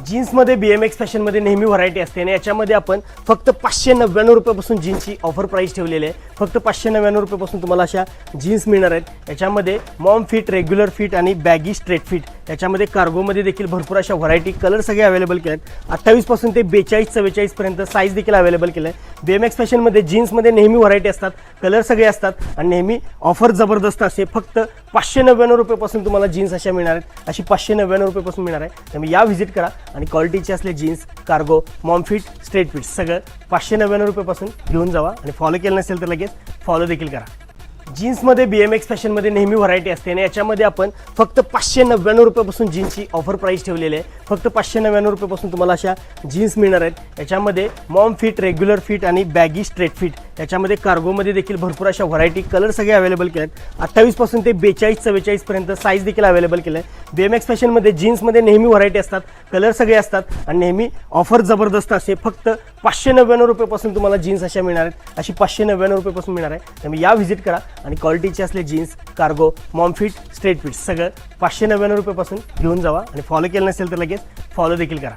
जीन्समध्ये BMX फॅशनमध्ये नेहमी व्हरायटी असते आणि याच्यामध्ये आपण फक्त 599 रुपयापासून जीन्सची ऑफर प्राइस ठेवलेली आहे. फक्त 599 रुपयापासून तुम्हाला अशा जीन्स मिळणार आहेत. याच्यामध्ये मॉम फिट, रेग्युलर फिट आणि बॅगी स्ट्रेट फिट. याच्यामध्ये कार्गोमध्ये देखील भरपूर अशा व्हरायटी, कलर सगळे अवेलेबल केले आहेत. 28 पासून ते 42-44 पर्यंत साईज देखील अवेलेबल केलं आहे. BMX फॅशनमध्ये जीन्समध्ये नेहमी व्हरायटी असतात, कलर सगळे असतात आणि नेहमी ऑफर जबरदस्त असते. फक्त 599 रुपयापासून तुम्हाला जीन्स अशा मिळणार आहेत. अशी 599 रुपयापासून मिळणार आहे. त्यामुळे या व्हिजिट करा आणि क्वालिटीचे असले jeans, cargo, mom fit, straight fit सगळं 599 रुपयापासून घेऊन जावा आणि फॉलो केलं नसेल तर लगेच फॉलो देखील करा. जीन्समध्ये BMX फॅशनमध्ये नेहमी व्हरायटी असते आणि याच्यामध्ये आपण फक्त 599 रुपयापासून जीन्सची ऑफर प्राइस ठेवलेली आहे. फक्त 599 रुपयापासून तुम्हाला अशा जीन्स मिळणार आहेत. याच्यामध्ये मॉम फिट, रेग्युलर फिट आणि बॅगी स्ट्रेट फिट. याच्यामध्ये कार्गोमध्ये देखील भरपूर अशा व्हरायटी, कलर सगळे अवेलेबल केले आहेत. 28 पासून ते 42-44 पर्यंत साईज देखील अवेलेबल केलं आहे. BMX फॅशनमध्ये जीन्समध्ये नेहमी व्हरायटी असतात, कलर सगळे असतात आणि नेहमी ऑफर जबरदस्त असते. फक्त 599 रुपयापासून तुम्हाला जीन्स अशा मिळणार आहेत. अशी 599 रुपयापासून मिळणार आहे. त्यामुळे या व्हिजिट करा आणि क्वालिटीचे असले jeans, cargo, mom fit, straight fit सगळं 599 रुपयापासून घेऊन जावा आणि फॉलो केलं नसेल तर लगेच फॉलो देखील करा.